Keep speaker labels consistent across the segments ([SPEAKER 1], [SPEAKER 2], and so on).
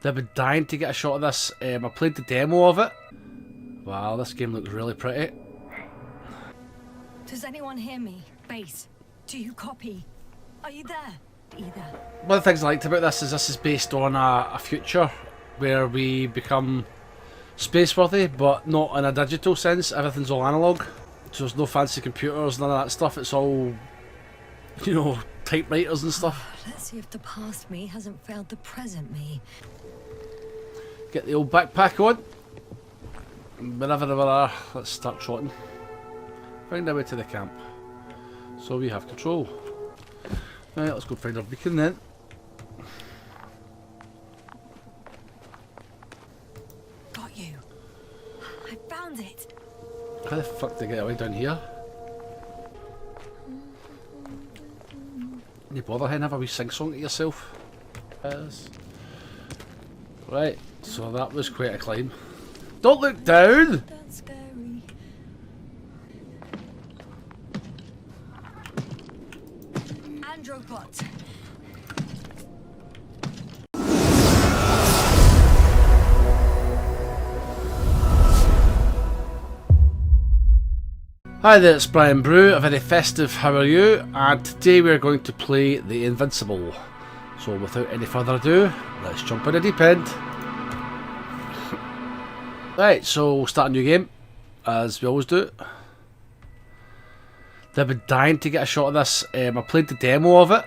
[SPEAKER 1] They've been dying to get a shot of this. I played the demo of it. Wow, this game looks really pretty.
[SPEAKER 2] Does anyone hear me? Base, do you copy? Are you there? Either.
[SPEAKER 1] One of the things I liked about this is based on a future where we become space-worthy, but not in a digital sense. Everything's all analog. So there's no fancy computers, none of that stuff. It's all, you know, typewriters and stuff.
[SPEAKER 2] Let's see if the past me hasn't failed the present me.
[SPEAKER 1] Get the old backpack on. Whenever they are, let's start trotting. Find our way to the camp. So we have control. Right, let's go find our beacon then.
[SPEAKER 2] Got you. I found it.
[SPEAKER 1] How the fuck did I get away down here? You bother hen, have a wee sing song to yourself. Yes. Right, so that was quite a climb. Don't look down!
[SPEAKER 2] That's scary. Androbot.
[SPEAKER 1] Hi there, it's Brian Brew, a very festive how are you, and today we're going to play the Invincible. So without any further ado, let's jump in the deep end. Right, so we'll start a new game, as we always do. They've been dying to get a shot of this. I played the demo of it.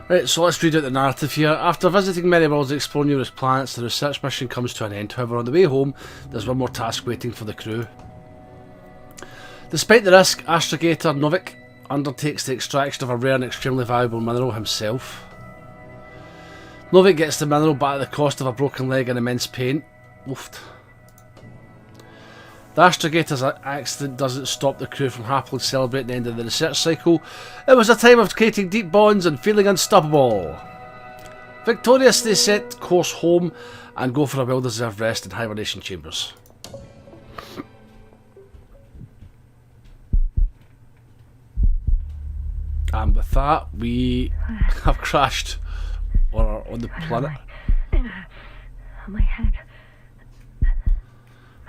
[SPEAKER 1] Right, so let's read out the narrative here. After visiting many worlds and exploring numerous planets, the research mission comes to an end. However, on the way home, there's one more task waiting for the crew. Despite the risk, astrogator Novik undertakes the extraction of a rare and extremely valuable mineral himself. Novik gets the mineral but at the cost of a broken leg and immense pain. Oofed. The astrogator's accident doesn't stop the crew from happily celebrating the end of the research cycle. It was a time of creating deep bonds and feeling unstoppable. Victorious, they set course home and go for a well-deserved rest in hibernation chambers. And with that, we have crashed on the planet.
[SPEAKER 2] On my head.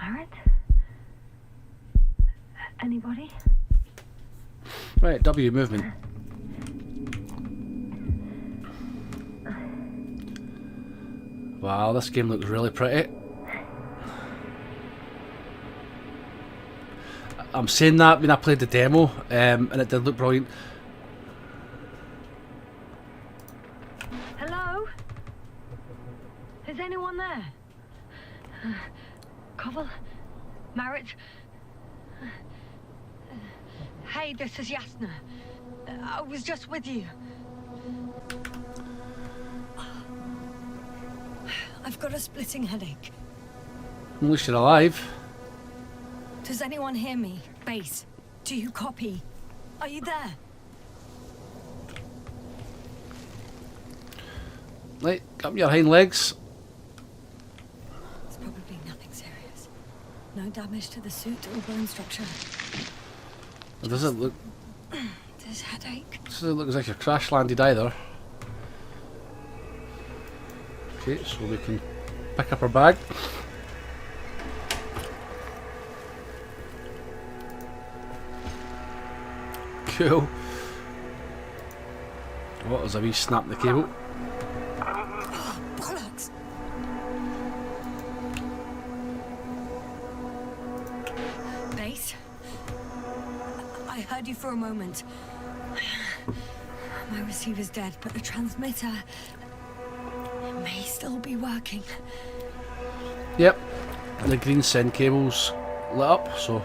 [SPEAKER 2] Margaret? Anybody?
[SPEAKER 1] Right, W movement. Wow, this game looks really pretty. I'm saying that when I played the demo, and it did look brilliant.
[SPEAKER 2] Hello? Is anyone there? Koval? Margaret? Hey, this is Yasna. I was just with you. I've got a splitting headache.
[SPEAKER 1] At least you're alive.
[SPEAKER 2] Does anyone hear me? Base, do you copy? Are you there?
[SPEAKER 1] Right, up your hind legs.
[SPEAKER 2] It's probably nothing serious. No damage to the suit or bone structure.
[SPEAKER 1] It doesn't look.
[SPEAKER 2] This headache.
[SPEAKER 1] Doesn't look as if you're crash landed either. Okay, so we can pick up our bag. Cool. Oh, there's a wee snap in the cable.
[SPEAKER 2] Oh, bollocks! Base? I heard you for a moment. My receiver's dead, but the transmitter may still be working.
[SPEAKER 1] Yep, and the green send cable's lit up, so.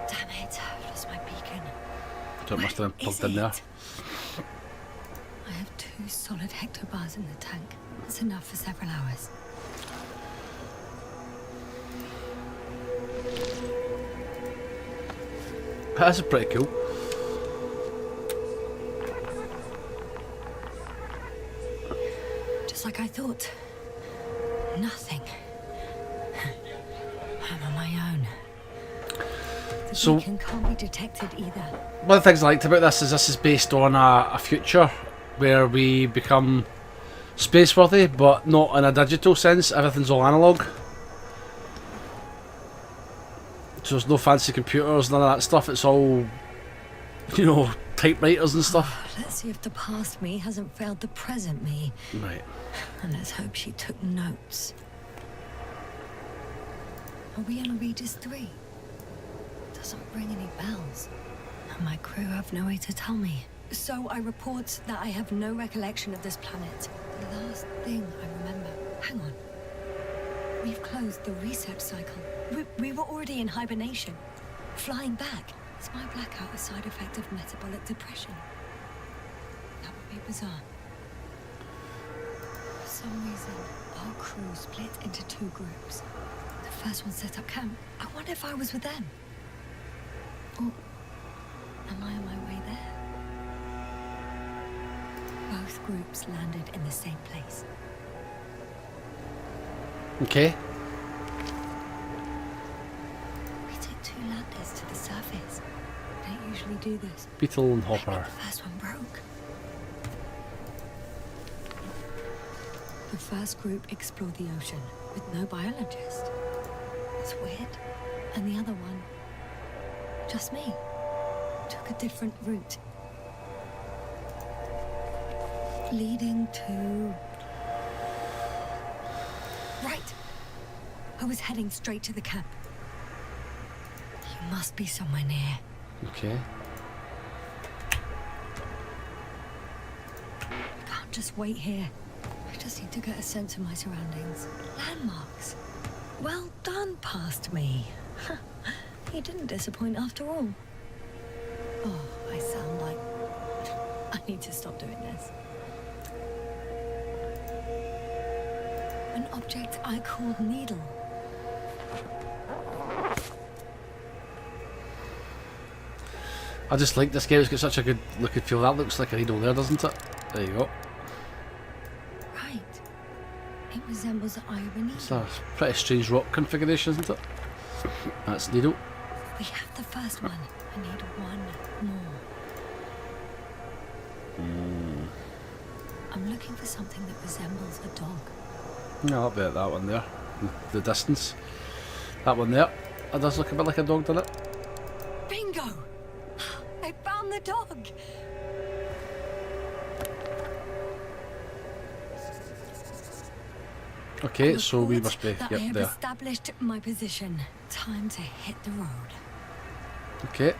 [SPEAKER 2] Damn it, I've lost my beacon.
[SPEAKER 1] So it must have been plugged in there.
[SPEAKER 2] I have 2 solid hectobars in the tank. That's enough for several hours.
[SPEAKER 1] That's pretty cool.
[SPEAKER 2] Just like I thought. Nothing. I'm on my own. The
[SPEAKER 1] So-
[SPEAKER 2] beacon can't be detected either.
[SPEAKER 1] One of the things I liked about this is based on a future where we become space-worthy, but not in a digital sense. Everything's all analog. So there's no fancy computers, none of that stuff. It's all, you know, typewriters and stuff.
[SPEAKER 2] Let's see if the past me hasn't failed the present me.
[SPEAKER 1] Right.
[SPEAKER 2] And let's hope she took notes. Are we on Regis 3? Doesn't ring any bells. And my crew have no way to tell me. So I report that I have no recollection of this planet. The last thing I remember. Hang on. We've closed the research cycle. We were already in hibernation. Flying back. Is my blackout a side effect of metabolic depression? That would be bizarre. For some reason, our crew split into two groups. The first one set up camp. I wonder if I was with them. Or am I on my way there? Both groups landed in the same place.
[SPEAKER 1] Okay.
[SPEAKER 2] We took two landers to the surface. We don't usually do this.
[SPEAKER 1] Beetle and
[SPEAKER 2] Maybe
[SPEAKER 1] Hopper.
[SPEAKER 2] the first one broke. The first group explored the ocean with no biologist. That's weird. And the other one, just me, took a different route. Leading to... Right. I was heading straight to the camp. You must be somewhere near.
[SPEAKER 1] Okay.
[SPEAKER 2] I can't just wait here. I just need to get a sense of my surroundings. Landmarks. Well done, past me. You didn't disappoint after all. Oh, I sound like... I need to stop doing this. An object I called needle.
[SPEAKER 1] I just like this game. It's got such a good look and feel. That looks like a needle there, doesn't it? There you go.
[SPEAKER 2] Right. It resembles the eye of a needle.
[SPEAKER 1] It's a pretty strange rock configuration, isn't it? That's needle.
[SPEAKER 2] We have the first one. I need one more. I'm looking for something that resembles a dog.
[SPEAKER 1] Yeah, I'll bet that one there. The distance. That one there. That does look a bit like a dog, doesn't it?
[SPEAKER 2] Bingo! I found the dog!
[SPEAKER 1] Okay, so we
[SPEAKER 2] Report
[SPEAKER 1] must be
[SPEAKER 2] that I
[SPEAKER 1] yep
[SPEAKER 2] have
[SPEAKER 1] there.
[SPEAKER 2] established my position. Time to hit the road.
[SPEAKER 1] Okay.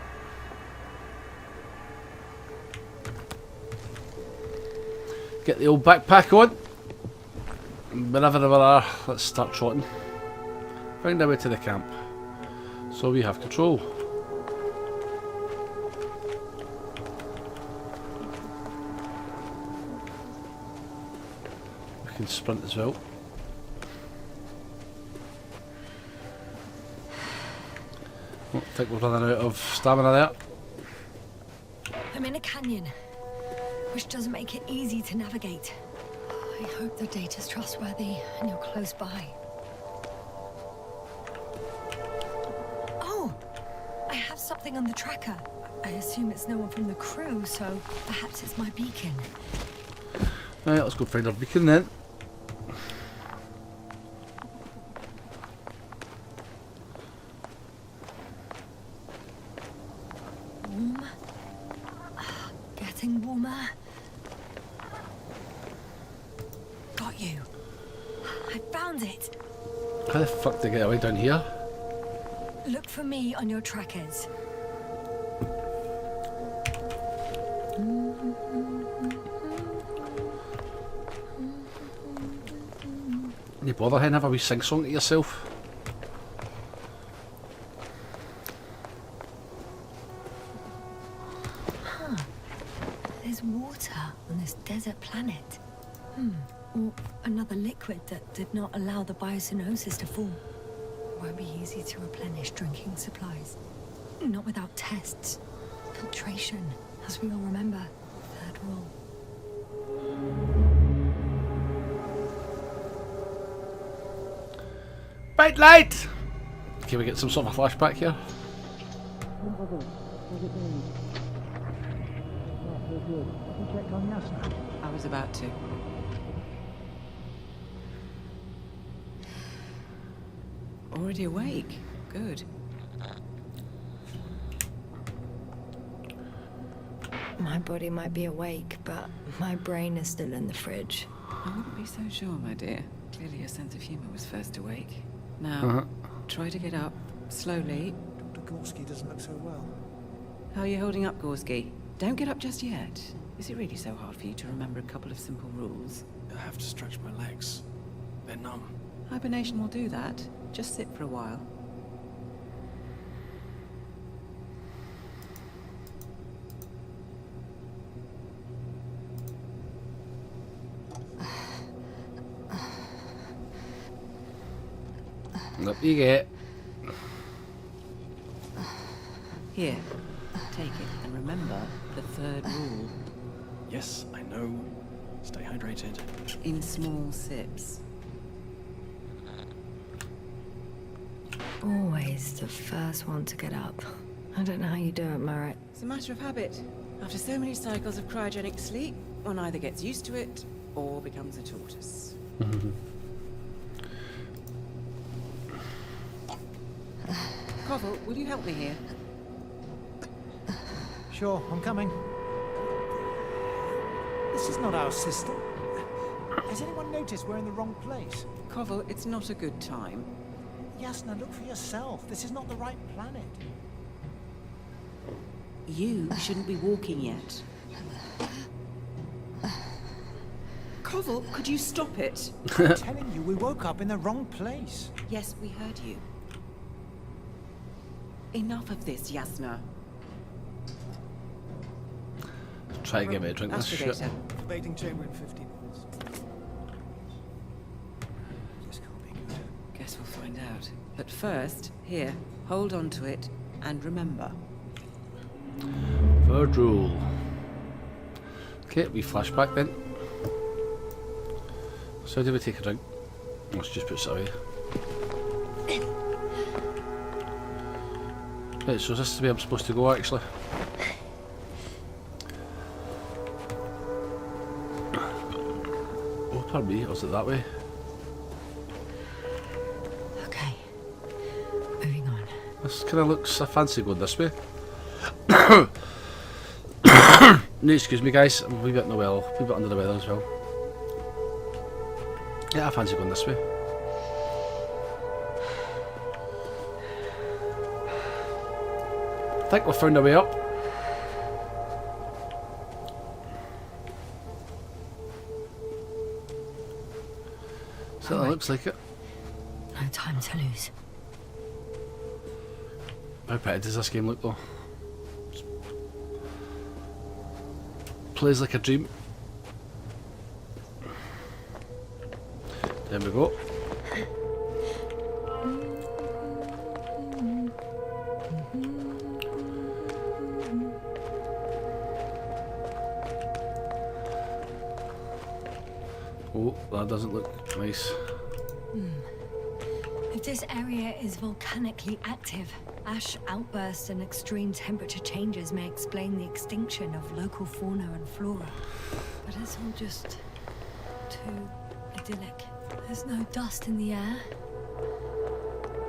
[SPEAKER 1] Get the old backpack on. Whenever we are, let's start trotting. Find our way to the camp. So we have control. We can sprint as well. Oh, I think we're running out of stamina there.
[SPEAKER 2] I'm in a canyon, which doesn't make it easy to navigate. I hope the data's trustworthy and you're close by. Oh! I have something on the tracker. I assume it's no one from the crew, so perhaps it's my beacon.
[SPEAKER 1] Right, let's go find our beacon then.
[SPEAKER 2] Warm. Getting warmer. Got you. I found it.
[SPEAKER 1] How the fuck did I get away down here?
[SPEAKER 2] Look for me on your trackers.
[SPEAKER 1] You bother hen, have a wee sing song to yourself.
[SPEAKER 2] There's water on this desert planet. Or another liquid that did not allow the biosynosis to form. Won't be easy to replenish drinking supplies. Not without tests. Filtration, as we all remember. Third rule.
[SPEAKER 1] Bright light! Can we get some sort of a flashback here?
[SPEAKER 3] I was about to. Already awake. Good.
[SPEAKER 2] My body might be awake, but my brain is still in the fridge.
[SPEAKER 3] I wouldn't be so sure, my dear. Clearly your sense of humor was first awake. Now, try to get up, slowly.
[SPEAKER 4] Dr. Gorski doesn't look so well.
[SPEAKER 3] How are you holding up, Gorski? Don't get up just yet. Is it really so hard for you to remember a couple of simple rules?
[SPEAKER 4] I have to stretch my legs. They're numb.
[SPEAKER 3] Hibernation will do that. Just sit for a while.
[SPEAKER 1] Up you get.
[SPEAKER 3] Here, take it and remember the third rule.
[SPEAKER 4] Yes, I know. Stay hydrated.
[SPEAKER 3] In small sips.
[SPEAKER 2] Always the first one to get up. I don't know how you do it, Merritt.
[SPEAKER 3] It's a matter of habit. After so many cycles of cryogenic sleep, one either gets used to it or becomes a tortoise. Koval, will you help me here?
[SPEAKER 4] Sure, I'm coming. This is not our system. Has anyone noticed we're in the wrong place?
[SPEAKER 3] Koval, it's not a good time.
[SPEAKER 4] Yasna, look for yourself. This is not the right planet.
[SPEAKER 3] You shouldn't be walking yet. Koval, could you stop it?
[SPEAKER 4] I'm telling you, we woke up in the wrong place.
[SPEAKER 3] Yes, we heard you. Enough of this, Yasna.
[SPEAKER 1] Try to get me a drink this shit.
[SPEAKER 3] Astrogator.
[SPEAKER 4] Debating chamber in 15 minutes. This can't be good.
[SPEAKER 3] Guess we'll find out. But first, here, hold on to it and remember.
[SPEAKER 1] Third rule. Okay, we flashback then. So how do we take a drink? Let's just put it away. Right, so is this the way I'm supposed to go actually? Oh, pardon me, or is it that way?
[SPEAKER 2] Okay. Moving on.
[SPEAKER 1] This kind of looks, I fancy going this way. No, excuse me guys, I'm a wee bit in the well, a wee bit under the weather as well. Yeah, I fancy going this way. I think we've found a way up. So that looks like it.
[SPEAKER 2] No time to lose.
[SPEAKER 1] How pretty does this game look though? Plays like a dream. There we go. Oh, that doesn't look nice.
[SPEAKER 2] If this area is volcanically active, ash outbursts and extreme temperature changes may explain the extinction of local fauna and flora. But it's all just too idyllic. There's no dust in the air.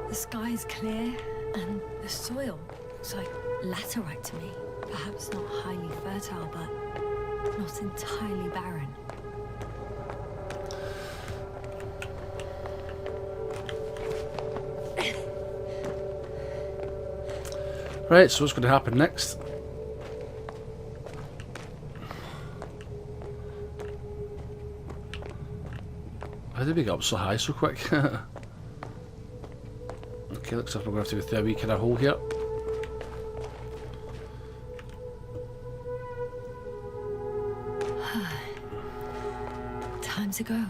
[SPEAKER 2] The sky's clear, and the soil looks like laterite to me. Perhaps not highly fertile, but not entirely barren.
[SPEAKER 1] Right, so what's going to happen next? How did we get up so high so quick? Okay, looks like we're going to have to go through a wee kind of hole here.
[SPEAKER 2] Time to go.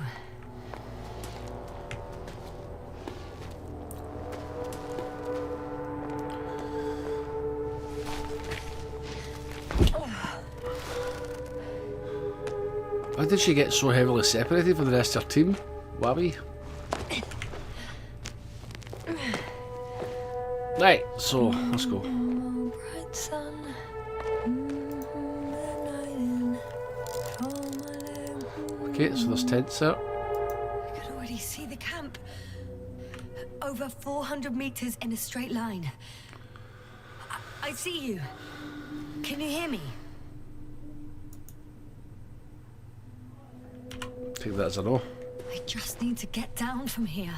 [SPEAKER 1] How did she get so heavily separated from the rest of her team? Wabby. Right, so let's go.
[SPEAKER 2] Right
[SPEAKER 1] Okay, so there's tents there.
[SPEAKER 2] I can already see the camp. Over 400 meters in a straight line. I see you. Can you hear me?
[SPEAKER 1] Take that as a no.
[SPEAKER 2] I just need to get down from here.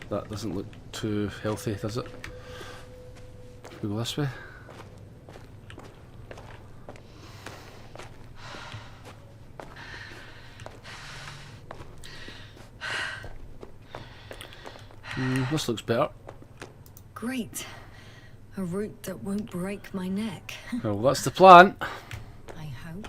[SPEAKER 1] That doesn't look too healthy, does it? We go this way. This looks better.
[SPEAKER 2] Great. A route that won't break my neck.
[SPEAKER 1] Well, that's the plan.
[SPEAKER 2] I hope.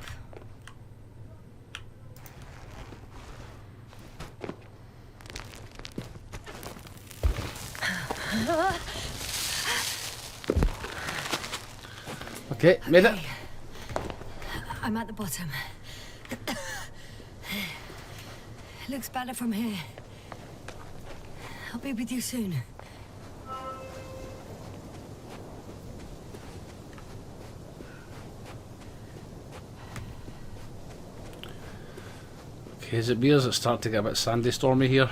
[SPEAKER 1] Okay, made it.
[SPEAKER 2] I'm at the bottom. It looks better from here. I'll be with you soon.
[SPEAKER 1] Okay, is it me or is it starting to get a bit sandy stormy here?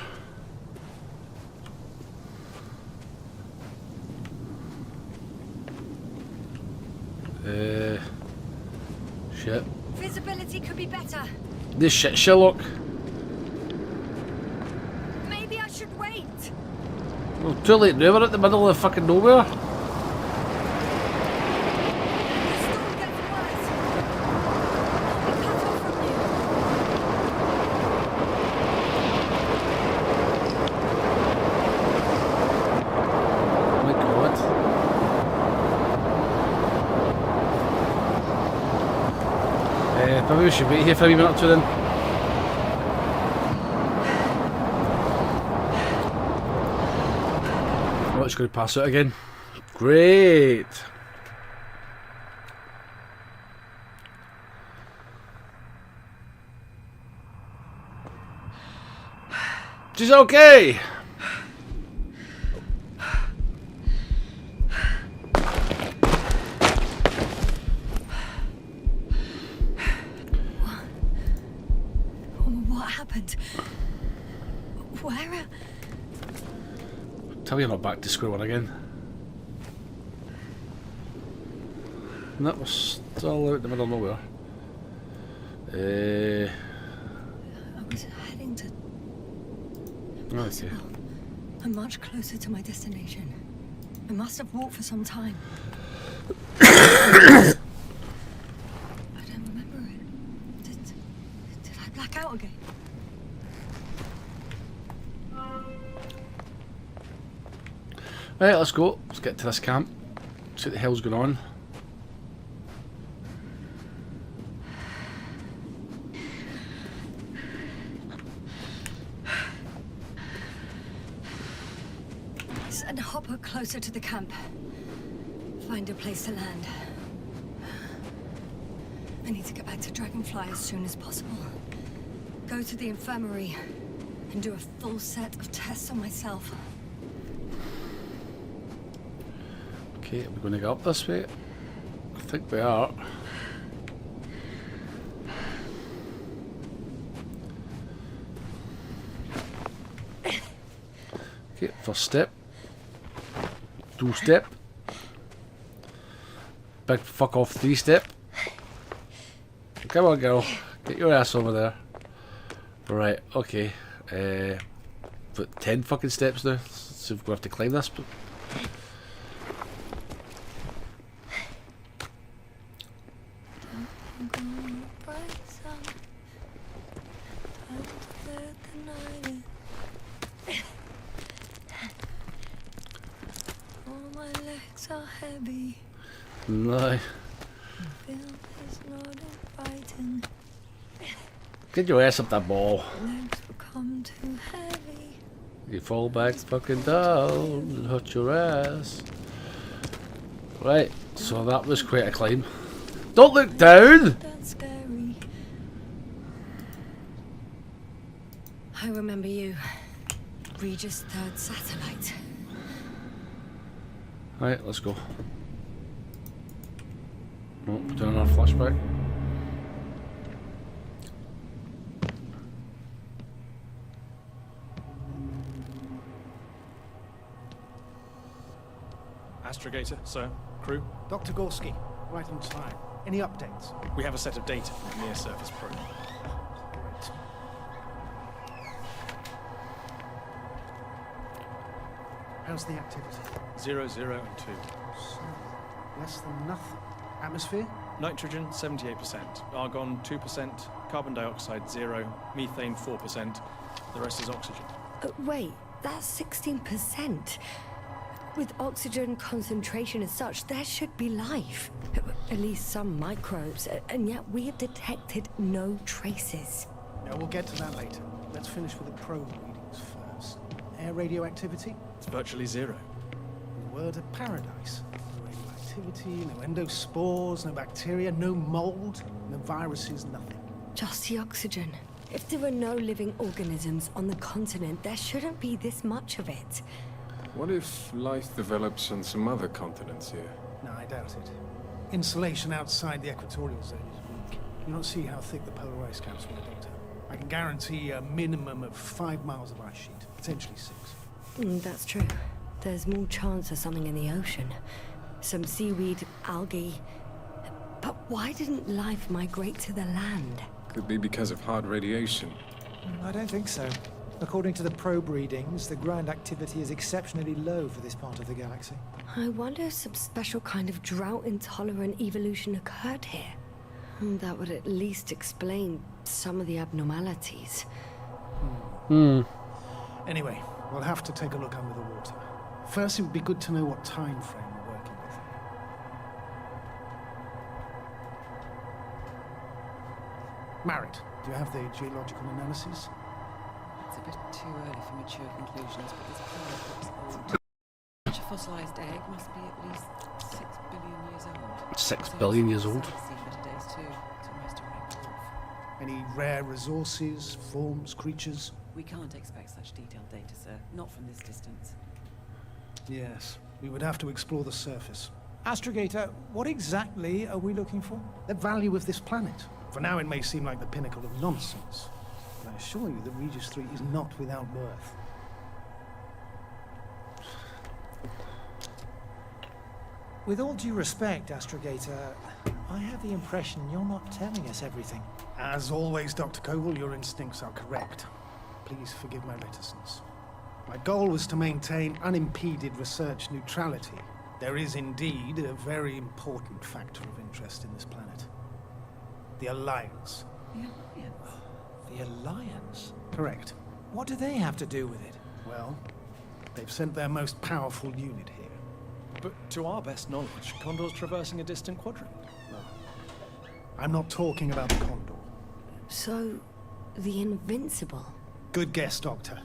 [SPEAKER 1] Shit.
[SPEAKER 2] Visibility could be better.
[SPEAKER 1] This shit, Sherlock.
[SPEAKER 2] Maybe I should wait.
[SPEAKER 1] Well, too late now, we're at the middle of fucking nowhere.
[SPEAKER 2] The storm gets worse. I'll be cut off from you.
[SPEAKER 1] Oh my god. Maybe we should wait here for a wee minute or two then. Oh, it's going to pass out again. Great. She's okay.
[SPEAKER 2] What happened? Where?
[SPEAKER 1] Tell me you're not back to square one again. And that was still out in the middle of nowhere.
[SPEAKER 2] I was heading to...
[SPEAKER 1] Okay.
[SPEAKER 2] I'm much closer to my destination. I must have walked for some time. I don't remember it. Did I black out again?
[SPEAKER 1] Right, let's go. Let's get to this camp. See what the hell's going on.
[SPEAKER 2] Send Hopper closer to the camp. Find a place to land. I need to get back to Dragonfly as soon as possible. Go to the infirmary and do a full set of tests on myself.
[SPEAKER 1] Okay, we're going to go up this way. I think we are. Okay, first step. Two step. Big fuck off 3 step. Come on, girl. Get your ass over there. Right, okay. But 10 fucking steps now. So we're going to have to climb this. No. Get your ass up that ball. You fall back fucking down and hurt your ass. Right, so that was quite a climb. Don't look down!
[SPEAKER 2] That's scary. I remember you. Regis' third satellite.
[SPEAKER 1] Right, let's go. Oh, doing another flashback.
[SPEAKER 5] Astrogator, sir. Crew.
[SPEAKER 4] Dr. Gorski, right on time. Any updates?
[SPEAKER 5] We have a set of data from the near-surface probe.
[SPEAKER 4] Great. How's the activity?
[SPEAKER 5] 0, 0, and 2.
[SPEAKER 4] So, less than nothing. Atmosphere?
[SPEAKER 5] Nitrogen, 78%. Argon, 2%. Carbon dioxide, 0. Methane, 4%. The rest is oxygen.
[SPEAKER 2] Wait, that's 16%. With oxygen concentration as such, there should be life. At least some microbes, and yet we have detected no traces.
[SPEAKER 4] No, we'll get to that later. Let's finish with the probe readings first. Air radioactivity?
[SPEAKER 5] It's virtually 0.
[SPEAKER 4] Word of paradise. No radioactivity, no endospores, no bacteria, no mold, no viruses, nothing.
[SPEAKER 2] Just the oxygen. If there are no living organisms on the continent, there shouldn't be this much of it.
[SPEAKER 6] What if life develops on some other continents here?
[SPEAKER 4] No, I doubt it. Insulation outside the equatorial zone is weak. You don't see how thick the polar ice caps were, Doctor. I can guarantee a minimum of 5 miles of ice sheet, potentially 6.
[SPEAKER 2] That's true. There's more chance of something in the ocean. Some seaweed, algae. But why didn't life migrate to the land?
[SPEAKER 6] Could be because of hard radiation.
[SPEAKER 7] I don't think so. According to the probe readings, the ground activity is exceptionally low for this part of the galaxy.
[SPEAKER 2] I wonder if some special kind of drought-intolerant evolution occurred here. That would at least explain some of the abnormalities.
[SPEAKER 4] Anyway, we'll have to take a look under the water. First, it would be good to know what time frame we're working with. Married, do you have the geological analysis?
[SPEAKER 3] It's a bit too early for mature conclusions, but this planet looks old. Such a fossilized egg must be at least 6 billion years old.
[SPEAKER 1] 6 billion years old.
[SPEAKER 3] Seafloor days too. It's almost a red dwarf.
[SPEAKER 4] Any rare resources, forms, creatures?
[SPEAKER 3] We can't expect such detailed data, sir. Not from this distance.
[SPEAKER 4] Yes, we would have to explore the surface.
[SPEAKER 7] Astrogator, what exactly are we looking for?
[SPEAKER 4] The value of this planet. For now, it may seem like the pinnacle of nonsense. I assure you that Regis 3 is not without worth.
[SPEAKER 7] With all due respect, Astrogator, I have the impression you're not telling us everything.
[SPEAKER 4] As always, Dr. Koval, your instincts are correct. Please forgive my reticence. My goal was to maintain unimpeded research neutrality. There is indeed a very important factor of interest in this planet. The Alliance.
[SPEAKER 3] The Alliance?
[SPEAKER 7] The Alliance?
[SPEAKER 4] Correct.
[SPEAKER 7] What do they have to do with it?
[SPEAKER 4] Well, they've sent their most powerful unit here.
[SPEAKER 5] But to our best knowledge, Condor's traversing a distant quadrant.
[SPEAKER 4] I'm not talking about the Condor.
[SPEAKER 2] So, the Invincible.
[SPEAKER 4] Good guess, Doctor.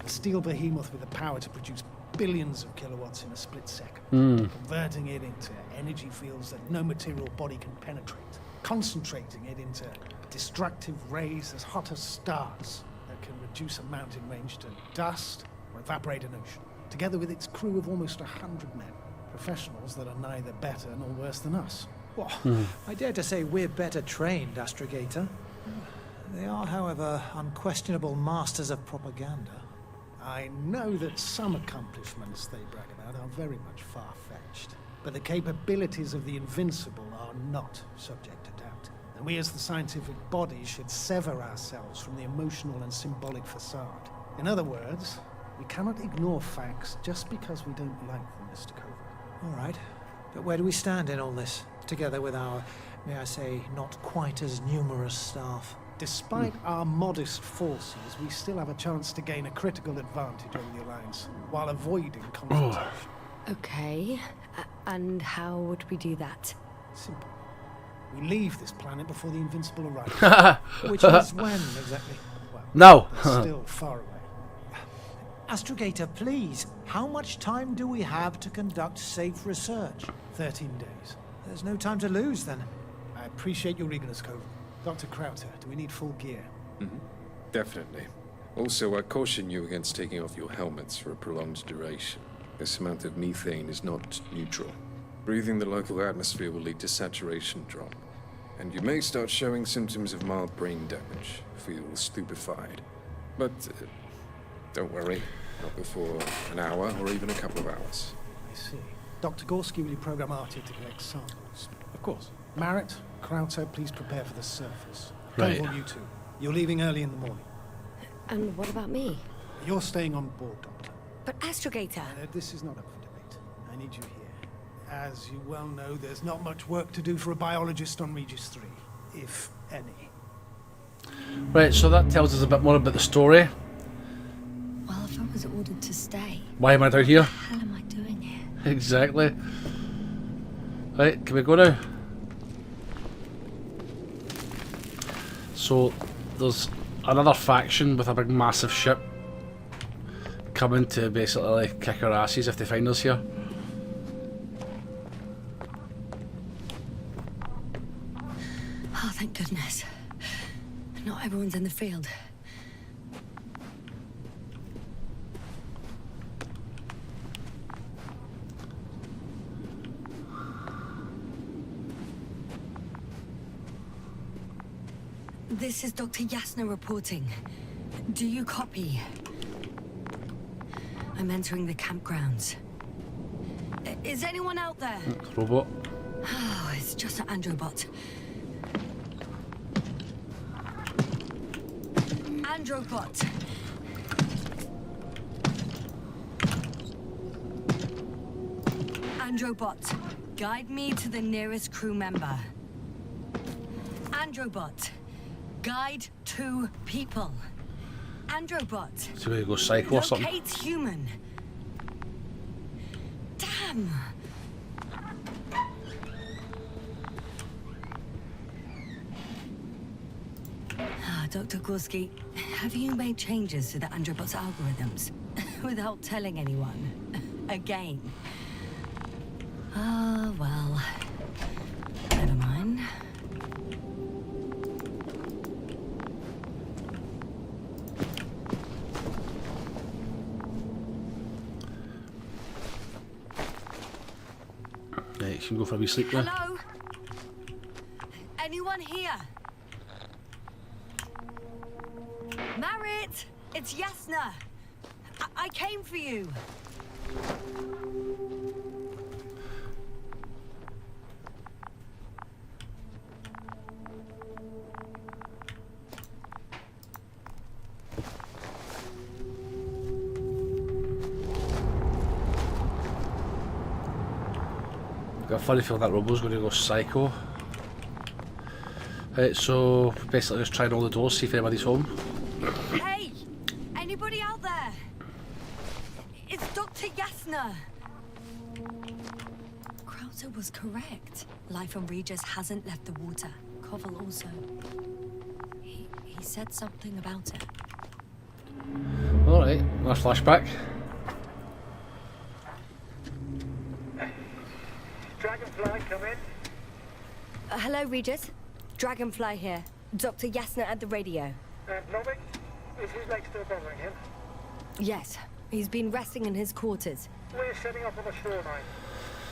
[SPEAKER 4] A steel behemoth with the power to produce billions of kilowatts in a split second, converting it into energy fields that no material body can penetrate, concentrating it into destructive rays as hot as stars that can reduce a mountain range to dust or evaporate an ocean, together with its crew of almost 100 men, professionals that are neither better nor worse than us.
[SPEAKER 7] Well, I dare to say we're better trained, Astrogator. They are, however, unquestionable masters of propaganda.
[SPEAKER 4] I know that some accomplishments they brag about are very much far-fetched, but the capabilities of the Invincible are not subject to doubt. And we as the scientific body should sever ourselves from the emotional and symbolic facade. In other words, we cannot ignore facts just because we don't like them, Mr. Koval.
[SPEAKER 7] All right, but where do we stand in all this, together with our, may I say, not quite as numerous staff?
[SPEAKER 4] Despite our modest forces, we still have a chance to gain a critical advantage over the Alliance, while avoiding confrontation.
[SPEAKER 2] Okay, and how would we do that?
[SPEAKER 4] Simple. We leave this planet before the Invincible arrives.
[SPEAKER 7] Which is when, exactly?
[SPEAKER 4] Well,
[SPEAKER 1] No.
[SPEAKER 4] they're still far away.
[SPEAKER 7] Astrogator, please, how much time do we have to conduct safe research?
[SPEAKER 4] 13 days.
[SPEAKER 7] There's no time to lose, then.
[SPEAKER 4] I appreciate your eagerness, Koval. Dr. Krauter, do we need full gear?
[SPEAKER 6] Definitely. Also, I caution you against taking off your helmets for a prolonged duration. This amount of methane is not neutral. Breathing the local atmosphere will lead to saturation drop, and you may start showing symptoms of mild brain damage. Feel stupefied. But don't worry, not before an hour or even a couple of hours.
[SPEAKER 4] I see. Dr. Gorski, will you program Artie to collect samples?
[SPEAKER 5] Of course.
[SPEAKER 4] Marrett, Krauter, please prepare for the surface.
[SPEAKER 1] Right.
[SPEAKER 4] Koval, you two. You're leaving early in the morning.
[SPEAKER 2] And what about me?
[SPEAKER 4] You're staying on board, Doctor.
[SPEAKER 2] But Astrogator...
[SPEAKER 4] This is not up for debate. I need you here. As you well know, there's not much work to do for a biologist on Regis 3, if any.
[SPEAKER 1] Right, so that tells us a bit more about the story.
[SPEAKER 2] Well, if I was ordered to stay,
[SPEAKER 1] Why am I down here?
[SPEAKER 2] what the hell am I doing here?
[SPEAKER 1] Exactly. Right, can we go now? So, there's another faction with a big massive ship coming to basically like, kick our asses if they find us here.
[SPEAKER 2] Oh, thank goodness. Not everyone's in the field. This is Dr. Yasna reporting. Do you copy? I'm entering the campgrounds. Is anyone out there?
[SPEAKER 1] Robot.
[SPEAKER 2] Oh, it's just an Androbot. Androbot. Androbot, guide me to the nearest crew member. Androbot, guide 2 people. Androbot,
[SPEAKER 1] So we go psycho or something.
[SPEAKER 2] locate human. Damn. Dr. Gorski, have you made changes to the Androbot's algorithms without telling anyone? Again. Ah, well. Never mind.
[SPEAKER 1] Right, you can go for a wee sleep now.
[SPEAKER 2] Hello? Anyone here? Marrett! It's Yasna! I came for you!
[SPEAKER 1] Got a funny feeling that robot's going to go psycho. Right, so basically just trying all the doors, see if anybody's home.
[SPEAKER 2] Hey! Anybody out there? It's Dr. Yasna! Krauter was correct. Life on Regis hasn't left the water. Koval also. He said something about it.
[SPEAKER 1] Alright, another flashback.
[SPEAKER 8] Dragonfly, come in.
[SPEAKER 2] Hello, Regis. Dragonfly here. Dr. Yasna at the radio.
[SPEAKER 8] Novik, is his leg still bothering him?
[SPEAKER 2] Yes, he's been resting in his quarters.
[SPEAKER 8] We're setting up on the shoreline.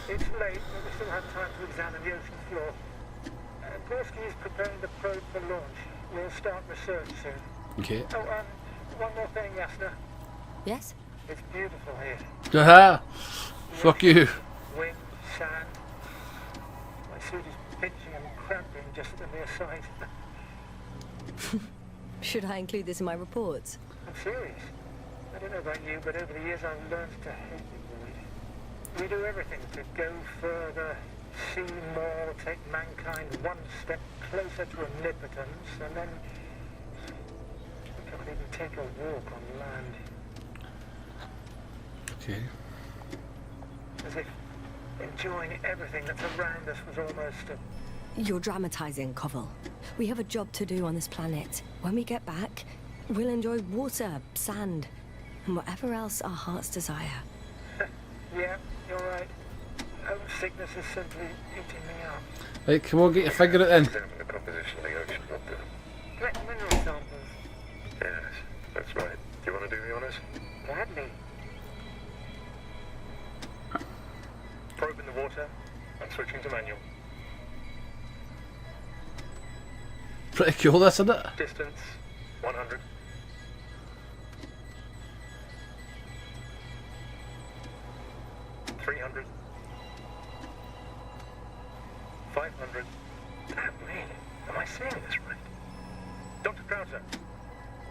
[SPEAKER 8] It's late, but we still have time to examine the ocean floor. Gorski is preparing the probe for launch. We'll start research soon.
[SPEAKER 1] Okay.
[SPEAKER 8] Oh, one more thing, Yasna.
[SPEAKER 2] Yes?
[SPEAKER 8] It's beautiful here.
[SPEAKER 1] Haha! Fuck you.
[SPEAKER 8] Wind, sand. My suit is pinching and cramping just at the mere sight.
[SPEAKER 2] Should I include this in my reports?
[SPEAKER 8] I'm serious. I don't know about you, but over the years I've learned to hate the void. We do everything to go further, see more, take mankind one step closer to omnipotence, and then we can't even take a walk on land.
[SPEAKER 1] Okay.
[SPEAKER 8] As if enjoying everything that's around us was almost a...
[SPEAKER 2] You're dramatizing, Koval. We have a job to do on this planet. When we get back, we'll enjoy water, sand, and whatever else our hearts desire.
[SPEAKER 8] Yeah, you're right. Homesickness is simply eating me up.
[SPEAKER 1] Right, come on, get your finger out then.
[SPEAKER 9] Examine the composition of the ocean water.
[SPEAKER 8] Collect mineral samples.
[SPEAKER 9] Yes, that's right. Do you want to do the honours?
[SPEAKER 8] Gladly.
[SPEAKER 9] Probe in the water. I'm switching to manual.
[SPEAKER 1] Pretty cool, this, isn't it?
[SPEAKER 9] Distance 100. 300. 500. Damn me. Am I seeing this right? Dr. Krauser,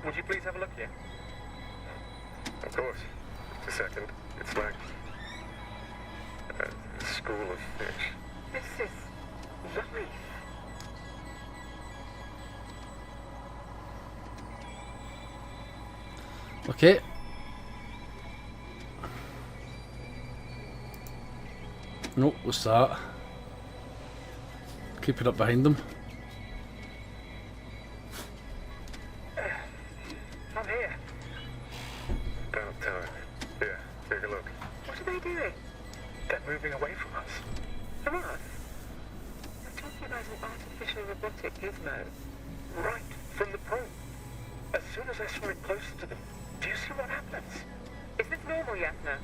[SPEAKER 9] would you please have a look here? Of course. Just a second. It's like a school of fish. This is life.
[SPEAKER 1] Okay. Nope, what's that? Keep it up behind them.
[SPEAKER 9] I'm here. About time. Here, take a look. What are they doing? They're moving away from us. From us? They're talking about an artificial robotic gizmo. Right from the probe. As soon as I saw it closer to them, do you see what happens? Is this normal, Yasna?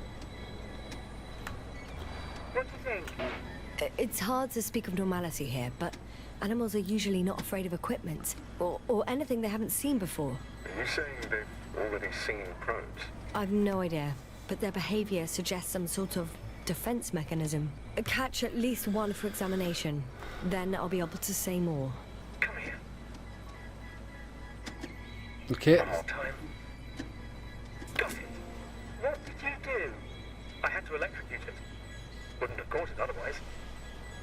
[SPEAKER 9] What do you think?
[SPEAKER 2] It's hard to speak of normality here, but animals are usually not afraid of equipment or anything they haven't seen before.
[SPEAKER 9] Are you saying they've already seen probes?
[SPEAKER 2] I've no idea, but their behavior suggests some sort of defense mechanism. Catch at least one for examination, then I'll be able to say more.
[SPEAKER 9] Come here.
[SPEAKER 1] Okay.
[SPEAKER 9] One more time. Got it. What did you do? I had to electrocute it. Wouldn't have caught it otherwise.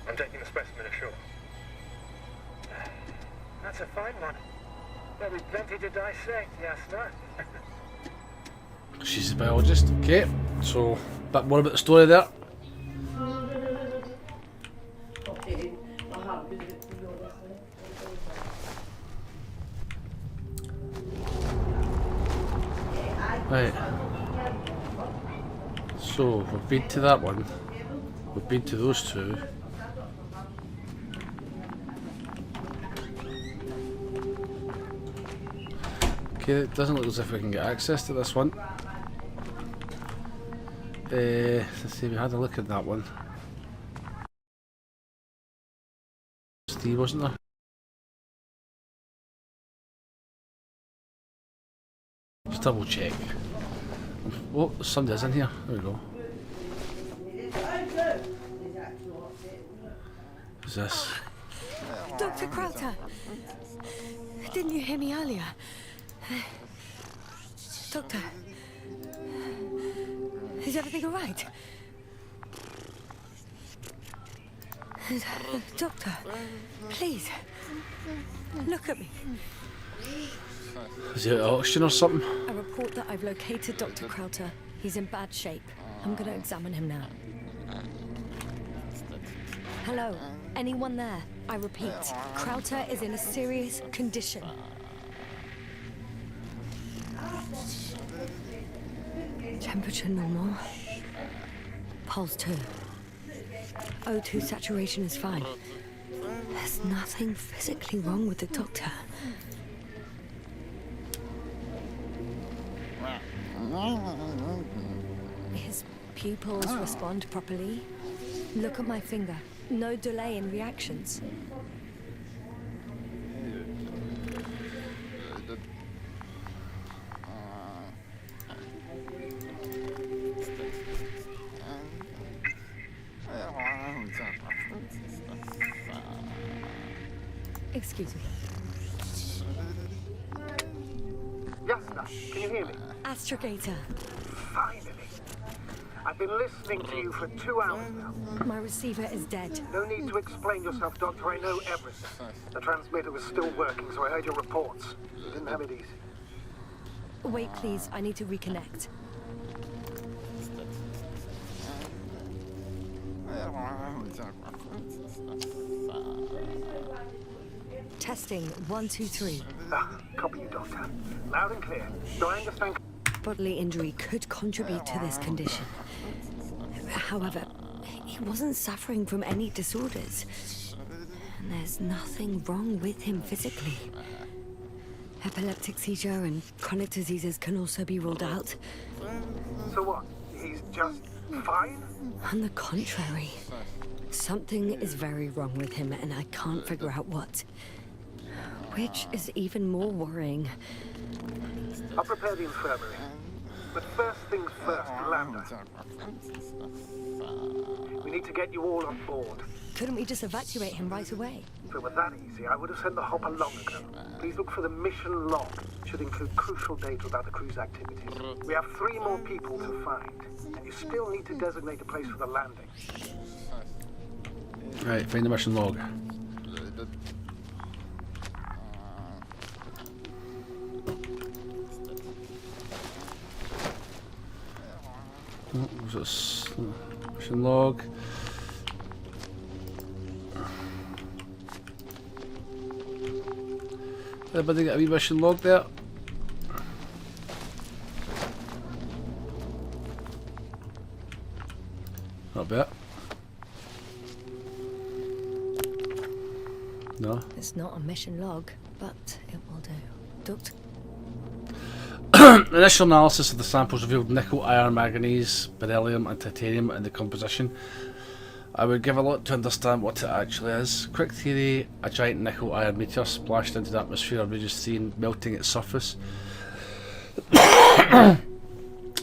[SPEAKER 9] I'm taking the specimen ashore.
[SPEAKER 8] That's a fine one. There'll be plenty to dissect, Yasna.
[SPEAKER 1] She's a biologist. Okay, so a bit more about the story there. Right. So we've been to that one. We've been to those two. Okay, it doesn't look as if we can get access to this one. Let's see, we had a look at that one. Steve, wasn't there? Just double check. Oh, somebody's in here. There we go. Who's this?
[SPEAKER 2] Dr. Krauter! Didn't you hear me earlier? Doctor? Is everything all right? Doctor, please, look at me.
[SPEAKER 1] Is he out of oxygen or something?
[SPEAKER 2] A report that I've located Dr. Krauter. He's in bad shape. I'm gonna examine him now. Hello? Anyone there? I repeat, Krauter is in a serious condition. Temperature normal. Pulse 2. O2 saturation is fine. There's nothing physically wrong with the doctor. His pupils respond properly. Look at my finger. No delay in reactions. Excuse me.
[SPEAKER 8] Yasna, can you hear me?
[SPEAKER 2] Astrogator.
[SPEAKER 8] Finally. I've been listening to you for 2 hours now.
[SPEAKER 2] My receiver is dead.
[SPEAKER 8] No need to explain yourself, Doctor. I know everything. The transmitter was still working, so I heard your reports. You didn't have it easy.
[SPEAKER 2] Wait, please. I need to reconnect. Testing 1, 2, 3.
[SPEAKER 8] Copy you, Doctor. Loud and clear. Do I understand?
[SPEAKER 2] Bodily injury could contribute to this condition. However, he wasn't suffering from any disorders. And there's nothing wrong with him physically. Epileptic seizure and chronic diseases can also be ruled out.
[SPEAKER 8] So what? He's just
[SPEAKER 9] Fine?
[SPEAKER 2] On the contrary. Something is very wrong with him, and I can't figure out what. Which is even more worrying.
[SPEAKER 9] I'll prepare the infirmary. But first things first, Lander. We need to get you all on board.
[SPEAKER 2] Couldn't we just evacuate him right away?
[SPEAKER 9] If it were that easy, I would have sent the hopper long ago. Please look for the mission log. It should include crucial data about the crew's activities. We have 3 more people to find, and you still need to designate a place for the landing.
[SPEAKER 1] Right, find the mission log. What was this? Mission log. Everybody get a wee mission log there? Not bad. No.
[SPEAKER 2] It's not a mission log, but it will do. Doctor.
[SPEAKER 1] Initial analysis of the samples revealed nickel, iron, manganese, beryllium and titanium in the composition. I would give a lot to understand what it actually is. Quick theory, a giant nickel iron meteor splashed into the atmosphere of Region 3 melting its surface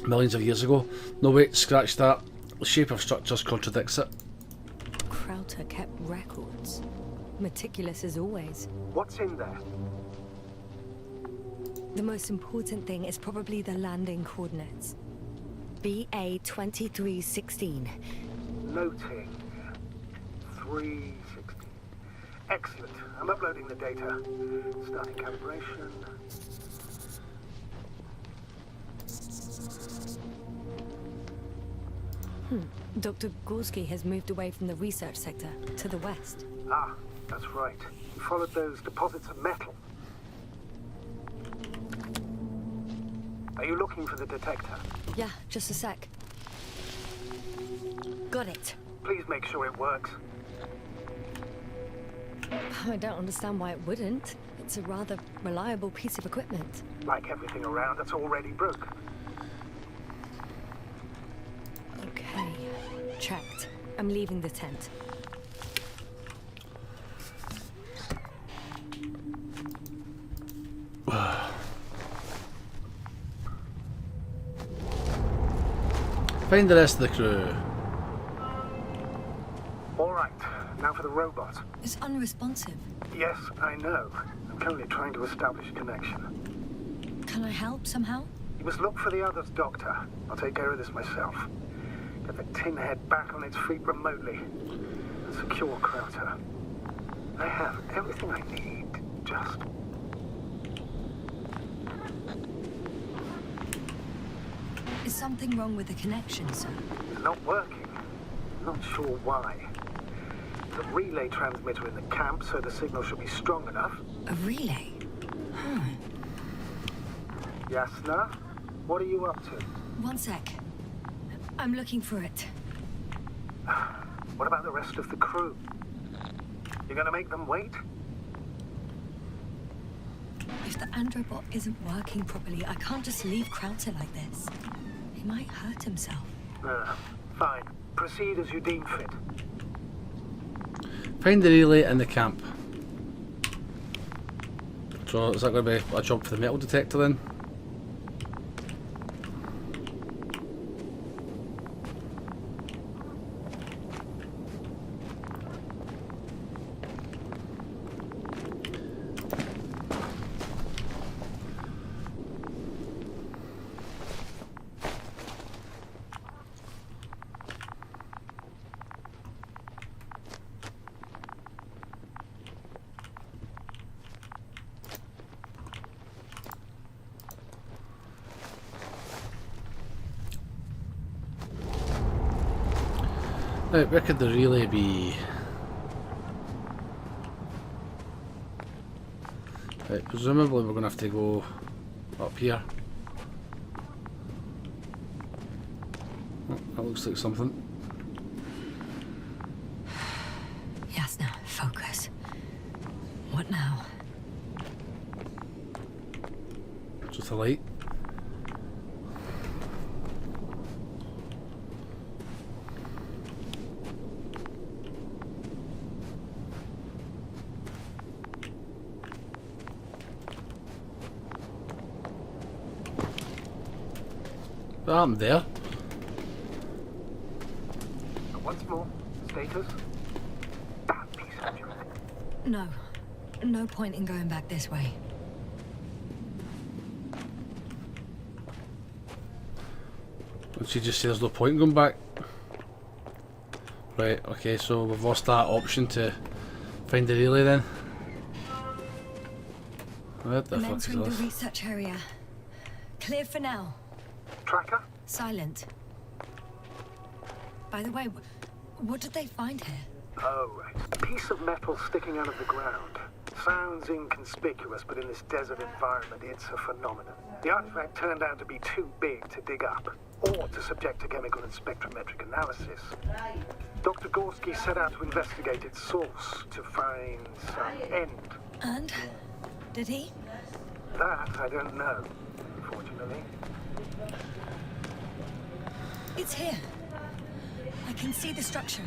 [SPEAKER 1] millions of years ago. No wait, scratch that. The shape of structures contradicts it.
[SPEAKER 2] Crowther kept records. Meticulous as always.
[SPEAKER 9] What's in there?
[SPEAKER 2] The most important thing is probably the landing coordinates. BA 2316.
[SPEAKER 9] Noting. 360. Excellent. I'm uploading the data. Starting calibration.
[SPEAKER 2] Dr. Gorski has moved away from the research sector to the west.
[SPEAKER 9] Ah, that's right. He followed those deposits of metal. Are you looking for the detector?
[SPEAKER 2] Yeah, just a sec. Got it.
[SPEAKER 9] Please make sure it works.
[SPEAKER 2] I don't understand why it wouldn't. It's a rather reliable piece of equipment.
[SPEAKER 9] Like everything around that's already broke.
[SPEAKER 2] Okay, checked. I'm leaving the tent.
[SPEAKER 1] Find the rest of the crew.
[SPEAKER 9] All right, now for the robot.
[SPEAKER 2] It's unresponsive.
[SPEAKER 9] Yes, I know. I'm currently trying to establish a connection.
[SPEAKER 2] Can I help somehow?
[SPEAKER 9] You must look for the others, Doctor. I'll take care of this myself. Get the tin head back on its feet remotely. And secure Crowther. I have everything I need. Just...
[SPEAKER 2] Is something wrong with the connection, sir?
[SPEAKER 9] It's not working. Not sure why. The relay transmitter in the camp, so the signal should be strong enough.
[SPEAKER 2] A relay?
[SPEAKER 9] Yasna, what are you up to?
[SPEAKER 2] One sec. I'm looking for it.
[SPEAKER 9] What about the rest of the crew? You're gonna make them wait?
[SPEAKER 2] If the Androbot isn't working properly, I can't just leave Crowther like this. He might hurt himself.
[SPEAKER 9] Fine. Proceed as you deem fit.
[SPEAKER 1] Find the relay in the camp. So is that going to be a job for the metal detector then? Now, where could the relay be? Right, presumably we're going to have to go up here. Oh, that looks like something.
[SPEAKER 2] Yasna, focus. What now?
[SPEAKER 1] Just a light. What happened there?
[SPEAKER 9] Once more, status? That piece of yours.
[SPEAKER 2] No. No point in going back this way.
[SPEAKER 1] Did she just say there's no point in going back? Right, okay, so we've lost that option to find the relay then. What the
[SPEAKER 2] I'm
[SPEAKER 1] fuck is
[SPEAKER 2] entering the
[SPEAKER 1] this?
[SPEAKER 2] research area. Clear for now.
[SPEAKER 9] Tracker?
[SPEAKER 2] Silent. By the way, what did they find here?
[SPEAKER 9] Oh, right. A piece of metal sticking out of the ground. Sounds inconspicuous, but in this desert environment, it's a phenomenon. The artifact turned out to be too big to dig up, or to subject to chemical and spectrometric analysis. Dr. Gorski set out to investigate its source, to find some end.
[SPEAKER 2] And? Did he?
[SPEAKER 9] That I don't know, unfortunately.
[SPEAKER 2] It's here. I can see the structure.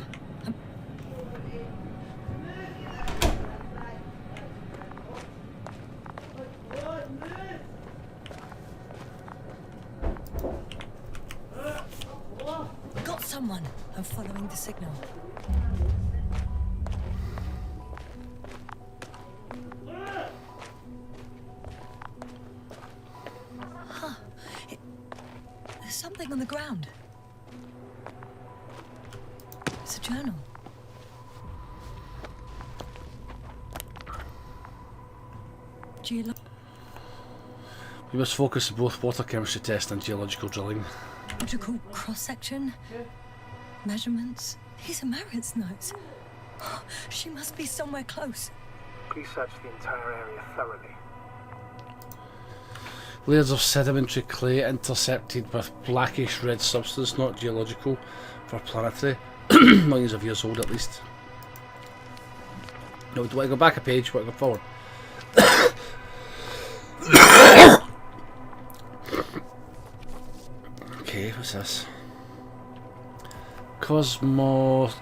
[SPEAKER 2] Got someone. I'm following the signal. Huh. There's something on the ground. It's a journal.
[SPEAKER 1] We must focus on both water chemistry tests and geological drilling.
[SPEAKER 2] Geological cross-section? Measurements? These are Marit's notes. She must be somewhere close.
[SPEAKER 9] Please search the entire area thoroughly.
[SPEAKER 1] Layers of sedimentary clay intercepted with blackish red substance, not geological, for planetary. Millions of years old at least. No, do I go back a page? Want to go forward? Okay, what's this? Cosmos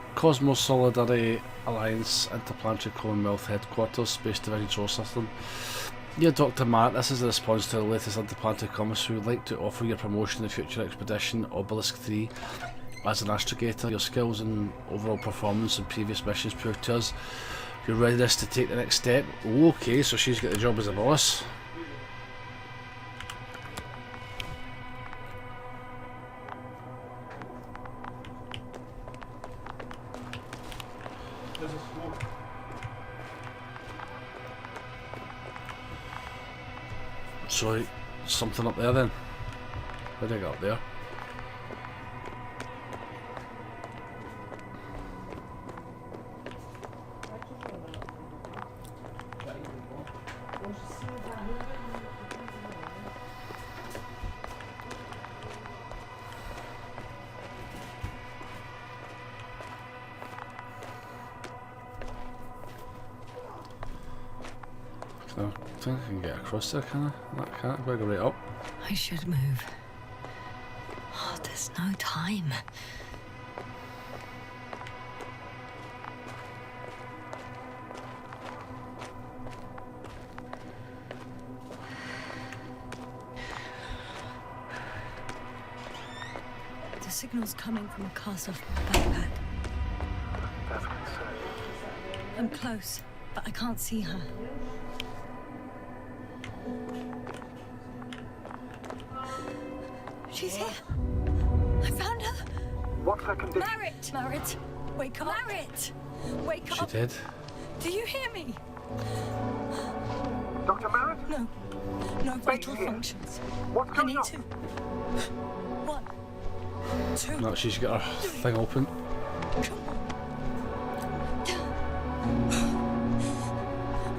[SPEAKER 1] Solidarity Alliance Interplanetary Commonwealth Headquarters, Space Division Solar System. Dear Dr. Matt, this is a response to the latest interplanetary commissary. We would like to offer you a promotion in the future expedition Obelisk 3 as an astrogator. Your skills and overall performance in previous missions proved to us your readiness to take the next step. Okay, so she's got the job as a boss. So, something up there then. Where did I get up there? I think I can get across there, can I? That can't. I better go right up.
[SPEAKER 2] I should move. Oh, there's no time. The signal's coming from a cast-off backpack.
[SPEAKER 9] That's concerning.
[SPEAKER 2] I'm close, but I can't see her. She's here. I found her.
[SPEAKER 9] What's her condition?
[SPEAKER 2] Marit! Marit! Wake up! Marit! Wake
[SPEAKER 1] She
[SPEAKER 2] up!
[SPEAKER 1] did.
[SPEAKER 2] Do you hear me?
[SPEAKER 9] Dr. Marit?
[SPEAKER 2] No. No vital
[SPEAKER 9] here.
[SPEAKER 2] functions.
[SPEAKER 9] What's
[SPEAKER 2] I
[SPEAKER 9] going
[SPEAKER 2] need
[SPEAKER 9] on?
[SPEAKER 2] to. 1, 2.
[SPEAKER 1] No, she's got her thing open.
[SPEAKER 2] Come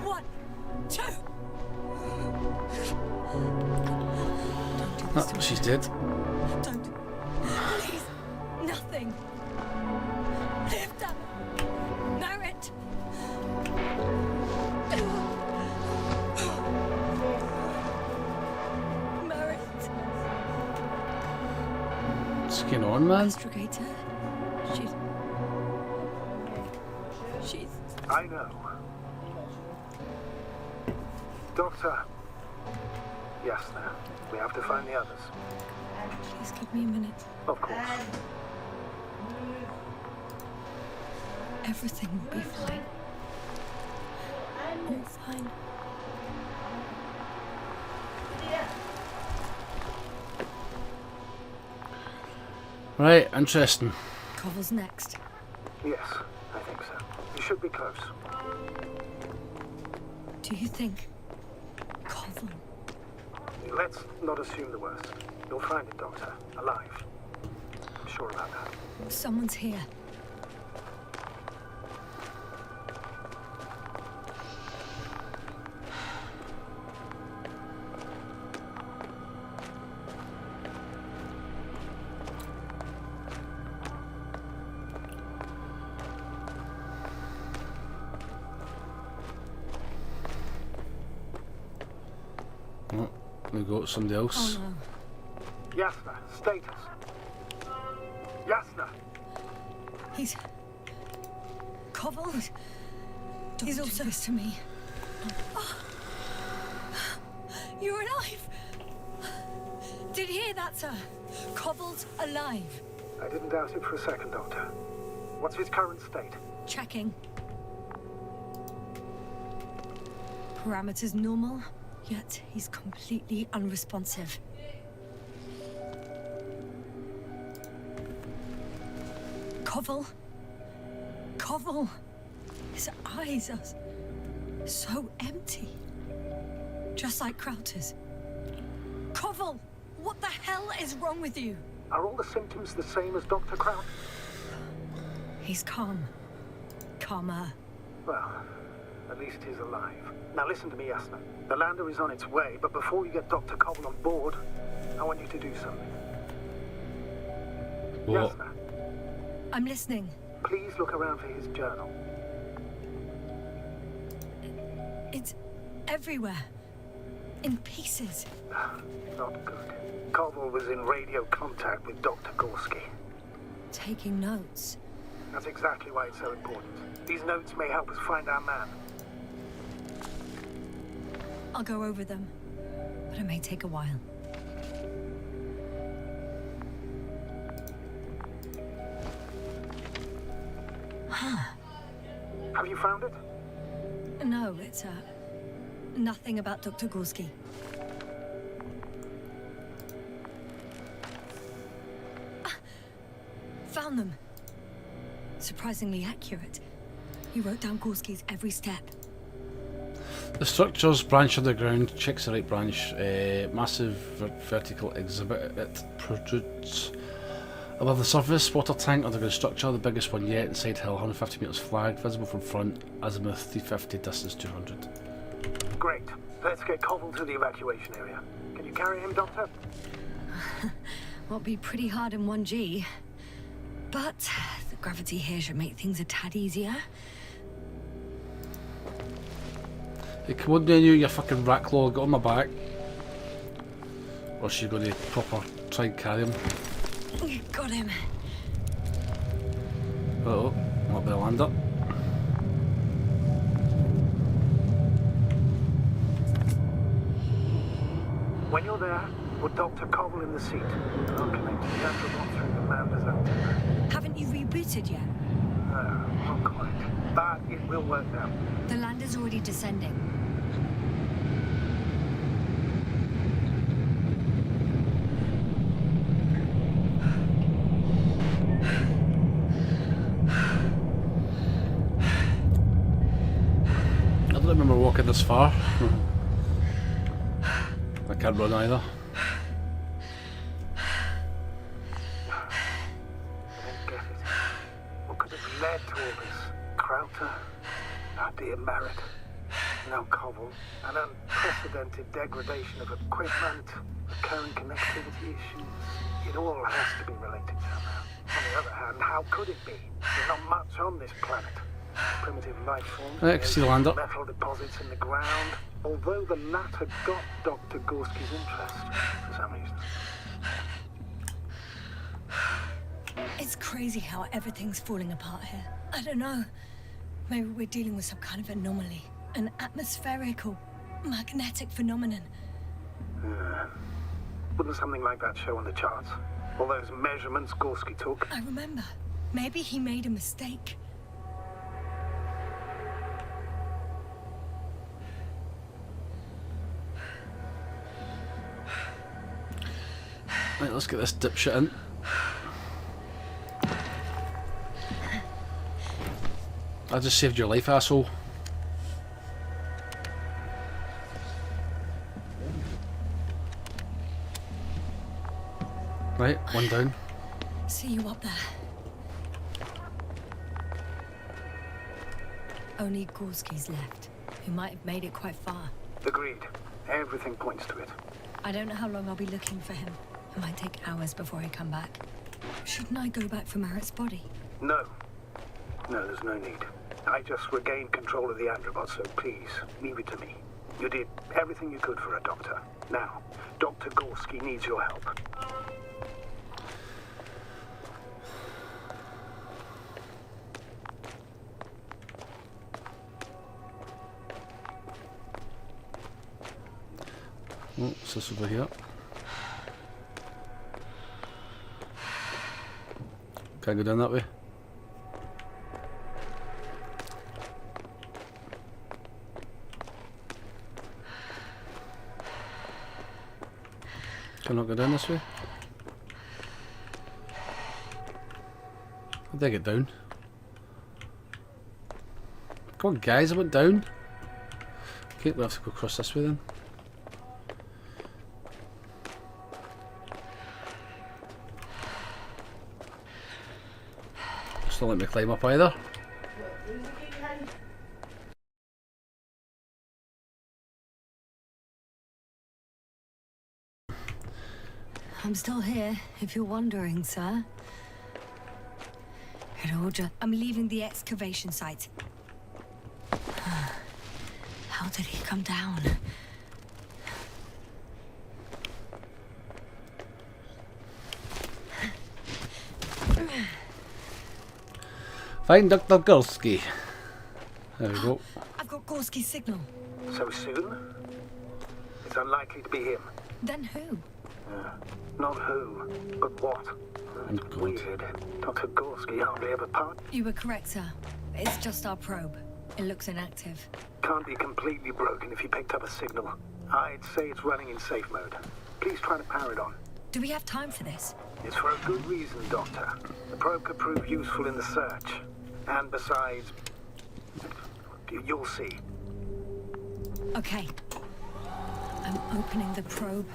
[SPEAKER 2] on. 1, 2. Don't do this to
[SPEAKER 1] No,
[SPEAKER 2] me.
[SPEAKER 1] she's dead.
[SPEAKER 2] Don't. Please. Nothing. Lift up. Marit. Marit.
[SPEAKER 1] What's going on, man?
[SPEAKER 2] Astrogator. She's.
[SPEAKER 9] I know. Doctor. Yes, now. We have to find the others.
[SPEAKER 2] Please give me a minute.
[SPEAKER 9] Of course.
[SPEAKER 2] Everything will be fine. All fine.
[SPEAKER 1] Right, interesting.
[SPEAKER 2] Koval's next.
[SPEAKER 9] Yes, I think so. You should be close.
[SPEAKER 2] Do you think Koval?
[SPEAKER 9] Let's not assume the worst. You'll find it, Doctor. Alive. I'm sure about that.
[SPEAKER 2] Someone's here.
[SPEAKER 1] Oh, we got somebody else.
[SPEAKER 2] Oh no.
[SPEAKER 9] Yasna, status. Yasna!
[SPEAKER 2] He's... Koval? He's also this to me. Oh. You're alive! Did you hear that, sir? Koval's alive.
[SPEAKER 9] I didn't doubt it for a second, Doctor. What's his current state?
[SPEAKER 2] Checking. Parameters normal, yet he's completely unresponsive. Koval? Koval? His eyes are so empty. Just like Krauter's. Koval! What the hell is wrong with you?
[SPEAKER 9] Are all the symptoms the same as Dr. Kraut?
[SPEAKER 2] He's calm. Calmer.
[SPEAKER 9] Well, at least he's alive. Now listen to me, Yasna. The lander is on its way, but before you get Dr. Koval on board, I want you to do something.
[SPEAKER 1] What?
[SPEAKER 9] Yasna,
[SPEAKER 2] I'm listening.
[SPEAKER 9] please look around for his journal.
[SPEAKER 2] It's everywhere. In pieces.
[SPEAKER 9] Not good. Koval was in radio contact with Dr. Gorski.
[SPEAKER 2] Taking notes.
[SPEAKER 9] That's exactly why it's so important. These notes may help us find our man.
[SPEAKER 2] I'll go over them, but it may take a while.
[SPEAKER 9] Have you found it?
[SPEAKER 2] No, it's nothing about Dr. Gorski. Found them. Surprisingly accurate. He wrote down Gorski's every step.
[SPEAKER 1] The structures branch underground, checks the right branch, massive vertical exhibit, it protrudes above the surface, water tank, underground structure, the biggest one yet, inside hill, 150 metres flagged, visible from front, azimuth 350, distance 200.
[SPEAKER 9] Great. Let's get Koval to the evacuation area. Can you carry him, Doctor?
[SPEAKER 2] Won't be pretty hard in 1G. But the gravity here should make things a tad easier.
[SPEAKER 1] Hey, come on down you fucking rat claw, get on my back. Or she's going to proper try and carry him.
[SPEAKER 2] Got him.
[SPEAKER 1] Oh, might be a lander.
[SPEAKER 9] When you're there, put Dr. Koval in the seat. And I'll connect the Astronot through the Lander's antenna.
[SPEAKER 2] Haven't you rebooted yet?
[SPEAKER 9] No, not quite. But it will work now.
[SPEAKER 2] The lander's already descending.
[SPEAKER 1] I don't remember walking this far. I can't run either.
[SPEAKER 9] I don't get it. What could have led to all this? Krauter, our dear Merritt, now Koval, an unprecedented degradation of equipment, recurring connectivity issues. It all has to be related somehow. On the other hand, how could it be? There's not much on this planet. Primitive life forms,
[SPEAKER 1] I can see the lander.
[SPEAKER 9] metal deposits in the ground. Although the latter got Dr. Gorski's interest for some reason.
[SPEAKER 2] It's crazy how everything's falling apart here. I don't know. Maybe we're dealing with some kind of anomaly. An atmospheric or magnetic phenomenon.
[SPEAKER 10] Wouldn't something like that show on the charts? All those measurements Gorski took?
[SPEAKER 2] I remember. Maybe he made a mistake.
[SPEAKER 1] Right, let's get this dipshit in. I just saved your life, asshole. Right, one down.
[SPEAKER 2] See you up there. Only Gorski's left, who might have made it quite far.
[SPEAKER 10] Agreed. Everything points to it.
[SPEAKER 2] I don't know how long I'll be looking for him. It might take hours before I come back. Shouldn't I go back for Merritt's body?
[SPEAKER 10] No. No, there's no need. I just regained control of the Androbot, so please, leave it to me. You did everything you could for a doctor. Now, Dr. Gorski needs your help.
[SPEAKER 1] Oh, what's this over here? Can't go down that way. Can I not go down this way? How did I get down? Come on guys, I went down. Okay, we'll have to go across this way then. Don't let me climb up either.
[SPEAKER 2] I'm still here, if you're wondering, sir. I'm leaving the excavation site. How did he come down?
[SPEAKER 1] Find Dr. Gorski. There we go.
[SPEAKER 2] I've got Gorski's signal.
[SPEAKER 10] So soon? It's unlikely to be him.
[SPEAKER 2] Then who?
[SPEAKER 10] Not who, but what. That's weird. Dr. Gorski hardly ever part.
[SPEAKER 2] You were correct, sir. It's just our probe. It looks inactive.
[SPEAKER 10] Can't be completely broken if he picked up a signal. I'd say it's running in safe mode. Please try to power it on.
[SPEAKER 2] Do we have time for this?
[SPEAKER 10] It's for a good reason, Doctor. The probe could prove useful in the search. And besides, you'll see.
[SPEAKER 2] Okay. I'm opening the probe.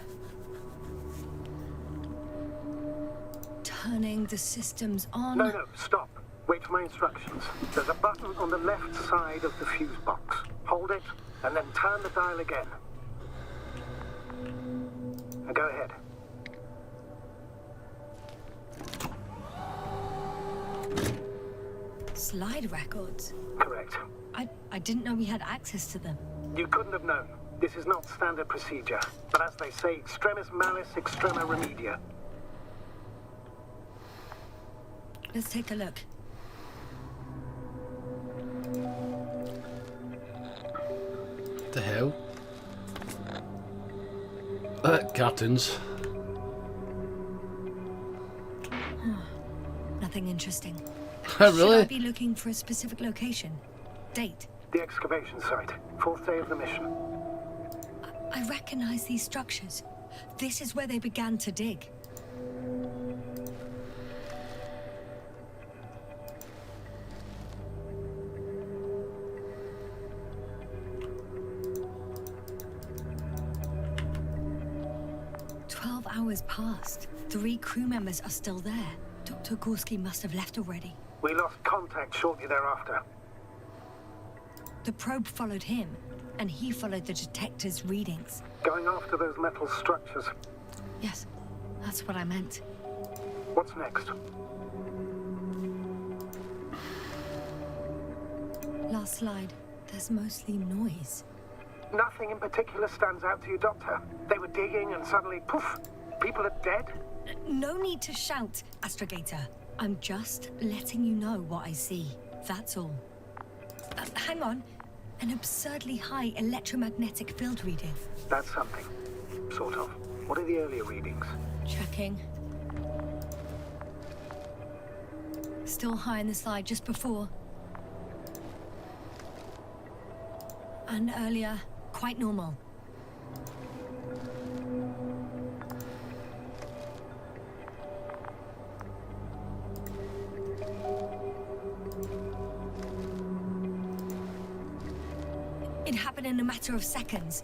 [SPEAKER 2] Turning the systems on.
[SPEAKER 10] No, stop. Wait for my instructions. There's a button on the left side of the fuse box. Hold it, and then turn the dial again. Now go ahead.
[SPEAKER 2] Slide records?
[SPEAKER 10] Correct.
[SPEAKER 2] I didn't know we had access to them.
[SPEAKER 10] You couldn't have known. This is not standard procedure. But as they say, extremis malis, extrema remedia.
[SPEAKER 2] Let's take a look.
[SPEAKER 1] What the hell? Cartoons.
[SPEAKER 2] Nothing interesting.
[SPEAKER 1] Really?
[SPEAKER 2] Should I be looking for a specific location? Date?
[SPEAKER 10] The excavation site. 4th day of the mission.
[SPEAKER 2] I recognize these structures. This is where they began to dig. Hours passed. 3 crew members are still there. Dr. Gorski must have left already.
[SPEAKER 10] We lost contact shortly thereafter.
[SPEAKER 2] The probe followed him, and he followed the detector's readings.
[SPEAKER 10] Going after those metal structures.
[SPEAKER 2] Yes, that's what I meant.
[SPEAKER 10] What's next?
[SPEAKER 2] Last slide. There's mostly noise.
[SPEAKER 10] Nothing in particular stands out to you, Doctor. They were digging and suddenly, poof, people are dead?
[SPEAKER 2] No need to shout, Astrogator. I'm just letting you know what I see. That's all. Hang on. An absurdly high electromagnetic field reading.
[SPEAKER 10] That's something. Sort of. What are the earlier readings?
[SPEAKER 2] Checking. Still high in the slide just before. And earlier, quite normal. It happened in a matter of seconds.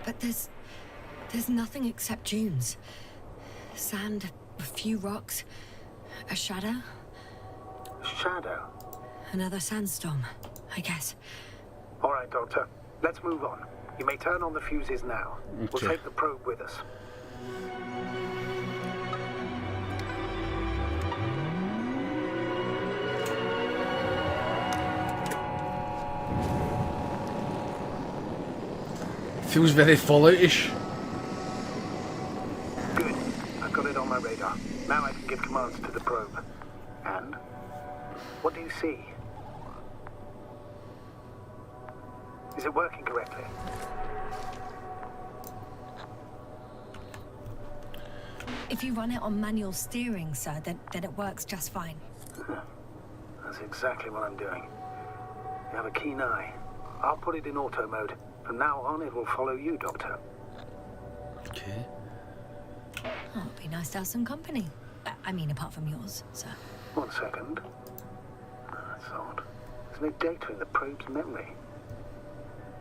[SPEAKER 2] But there's nothing except dunes. Sand, a few rocks, a shadow.
[SPEAKER 10] Shadow?
[SPEAKER 2] Another sandstorm, I guess.
[SPEAKER 10] All right, Doctor. Let's move on. You may turn on the fuses now.
[SPEAKER 1] Okay.
[SPEAKER 10] We'll take the probe with us.
[SPEAKER 1] Feels very Fallout-ish.
[SPEAKER 10] Good. I've got it on my radar. Now I can give commands to the probe. And? What do you see? Is it working correctly?
[SPEAKER 2] If you run it on manual steering, sir, then it works just fine.
[SPEAKER 10] That's exactly what I'm doing. You have a keen eye. I'll put it in auto mode. From now on, it will follow you, Doctor.
[SPEAKER 1] Okay.
[SPEAKER 2] Oh, it'd be nice to have some company. I mean, apart from yours, sir.
[SPEAKER 10] 1 second. That's odd. There's no data in the probe's memory.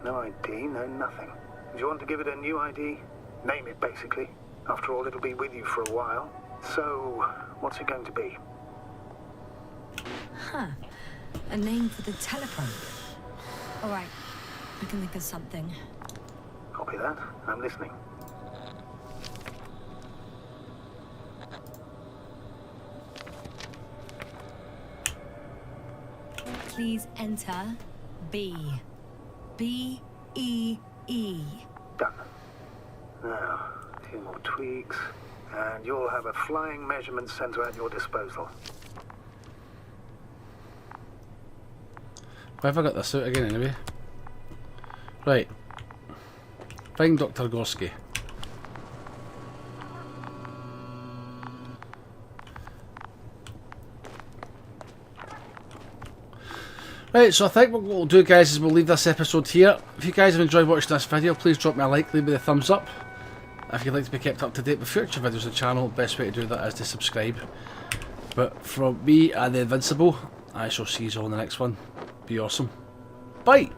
[SPEAKER 10] No ID, no nothing. Do you want to give it a new ID? Name it, basically. After all, it'll be with you for a while. So, what's it going to be?
[SPEAKER 2] Huh. A name for the teleprobe. All right. I can think of something.
[SPEAKER 10] Copy that. I'm listening.
[SPEAKER 2] Please enter B. B-E-E.
[SPEAKER 10] Done. Now, 2 more tweaks, and you'll have a flying measurement center at your disposal.
[SPEAKER 1] Why have I got this out again anyway? Right. Find Dr. Gorski. Right, so I think what we'll do, guys, is we'll leave this episode here. If you guys have enjoyed watching this video, please drop me a like, leave me a thumbs up. If you'd like to be kept up to date with future videos on the channel, the best way to do that is to subscribe. But from me and the Invincible, I shall see you all in the next one. Be awesome. Bye!